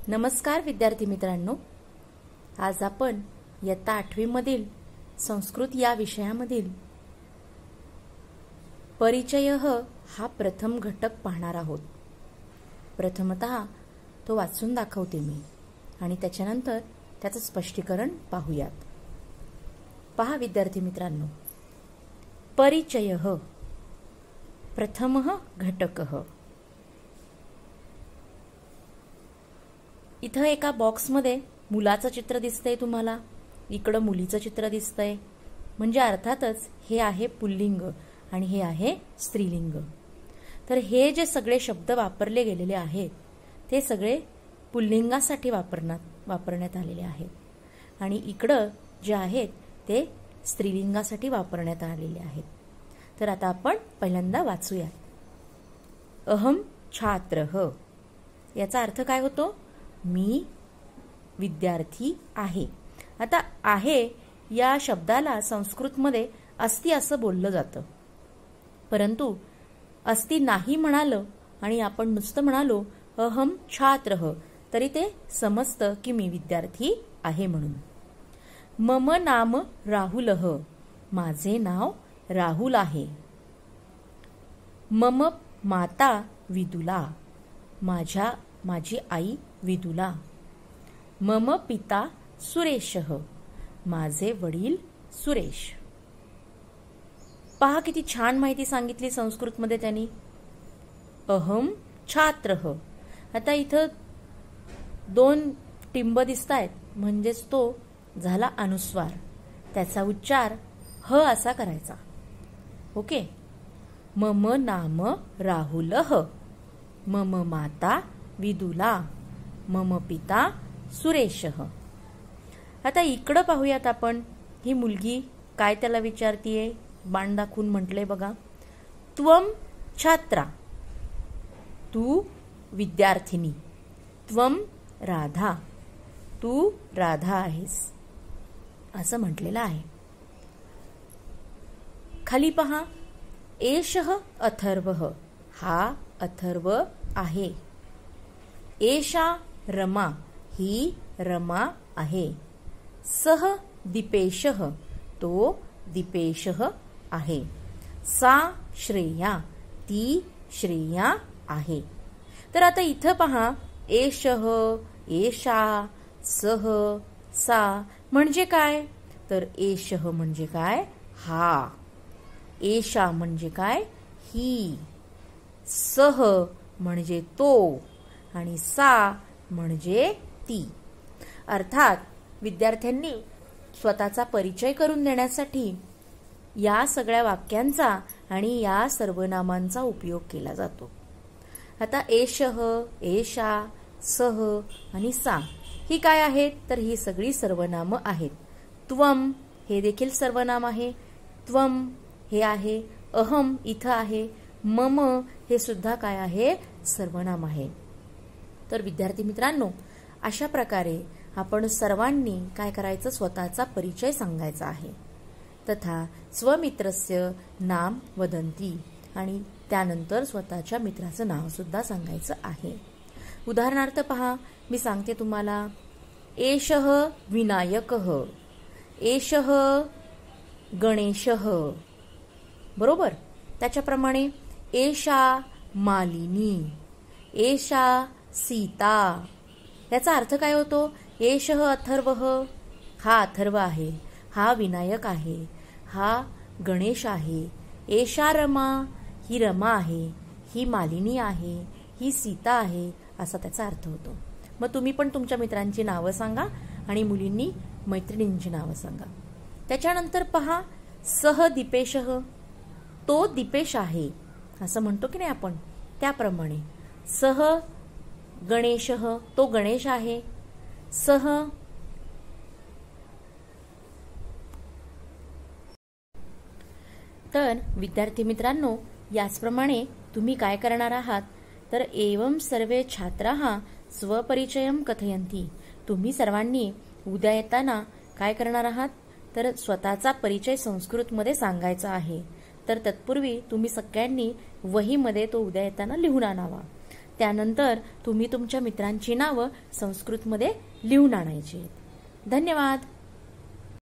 नमस्कार विद्यार्थी मित्रांनो, आज आपण इयत्ता 8वी मधील संस्कृत या विषयामधील परिचय हा प्रथम घटक पाहणार आहोत। प्रथमतः तो वाचून दाखवते मी आणि त्याच्यानंतर त्याचं स्पष्टीकरण पाहूयात। पहा विद्यार्थी मित्रांनो, परिचय प्रथमः घटकः। इथं एका बॉक्समध्ये मुलाचं चित्र दिसतंय तुम्हाला, इकडं मुलीचं चित्र दिसतंय, म्हणजे अर्थातच हे आहे पुल्लिंग आणि हे आहे स्त्रीलिंग। तर हे जे सगळे शब्द वापरले गेलेले आहेत ते सगळे पुल्लिंगासाठी वापरण्यात आलेले आहेत आणि इकडं जे आहेत ते स्त्रीलिंगासाठी वापरण्यात आलेले आहेत। तर आता आपण पहिल्यांदा वाचूया। अहम छात्रः, याचा अर्थ काय होतो? मी विद्यार्थी आहे। आता आहे या शब्दाला संस्कृतमध्ये अस्ति असं बोललं जातं, परंतु अस्ति नाही म्हणालं आणि आपण नुसतं म्हणालो अहम छात्रः तरी ते समजतं की मी विद्यार्थी आहे म्हणून। मम नाम राहुलः, माझे नाव राहुल आहे। मम माता विदुला, माझी आई विदुला। मम पिता सुरेशः, माझे वडील सुरेश। पहा किती छान माहिती सांगितली संस्कृतमध्ये त्यांनी। अहम छात्रः, आता इथं दोन टिंब दिसतायत, म्हणजेच तो झाला अनुस्वार, त्याचा उच्चार ह असा करायचा। ओके। मम नाम राहुलः, मम माता विदुला, मम पिता सुरेशः। आता इकडं पाहूयात आपण, ही मुलगी काय त्याला विचारतीये, बाण दाखवून म्हटले बघा, त्वम छात्रा, तू विद्यार्थिनी, त्वम राधा, तू राधा आहेस असं म्हटलेलं आहे। खाली पहा, एषः अथर्वः, हा अथर्व आहे। एषा रमा, ही रमा आहे। सह दीपेशः, तो दीपेशः आहे। सा श्रेया, ती श्रेया आहे। तर आता इथं पहा, एषः, एषा, सह, सा म्हणजे काय? तर एषः म्हणजे काय? हा। एषा म्हणजे काय? ही। सह म्हणजे तो आणि सा म्हणजे ती। अर्थात विद्यार्थ्यांनी स्वतःचा परिचय करून देण्यासाठी या सगळ्या वाक्यांचा आणि या सर्वनामांचा उपयोग केला जातो। आता एषः, एषा, सह आणि सा ही काय आहेत? तर ही सगळी सर्वनाम आहेत। त्वम हे देखील सर्वनाम आहे, त्वम हे आहे, अहम इथं आहे, मम हे सुद्धा काय आहे? सर्वनाम आहे। तर विद्यार्थी मित्रांनो, अशा प्रकारे आपण सर्वांनी काय करायचं? स्वतःचा परिचय सांगायचा आहे। तथा स्वमित्रस्य नाम वदंती, आणि त्यानंतर स्वतःच्या मित्राचं नाव सुद्धा सांगायचं आहे। उदाहरणार्थ पहा, मी सांगते तुम्हाला, एषः विनायकः, एषः गणेशः, बरोबर? त्याच्याप्रमाणे एषा मालिनी, एषा सीता। याचा अर्थ काय होतो? एषः अथर्वः, हा अथर्व आहे, हा विनायक आहे, हा गणेश आहे। एषा रमा, ही रमा आहे, ही मालिनी आहे, ही सीता आहे, असा त्याचा अर्थ होतो। मग तुम्ही पण तुमच्या मित्रांची नावं सांगा आणि मुलींनी मैत्रिणींची नावं सांगा। त्याच्यानंतर पहा, सह दीपेशः, तो दीपेश आहे असं म्हणतो की नाही आपण, त्याप्रमाणे सह गणेशः, तो गणेश आहे। सह तर विद्यार्थी मित्रांनो, याचप्रमाणे तुम्ही काय करणार आहात? तर एवं सर्वे छात्राः स्वपरिचयं कथयन्ति, तुम्ही सर्वांनी उद्या येताना काय करणार आहात? तर स्वतःचा परिचय संस्कृतमध्ये सांगायचा आहे। तर तत्पूर्वी तुम्ही सगळ्यांनी वहीमध्ये तो उद्या येताना लिहून आणावा। त्यानंतर तुम्ही तुमच्या मित्रांची नावं संस्कृतमध्ये लिहून आणायची. धन्यवाद.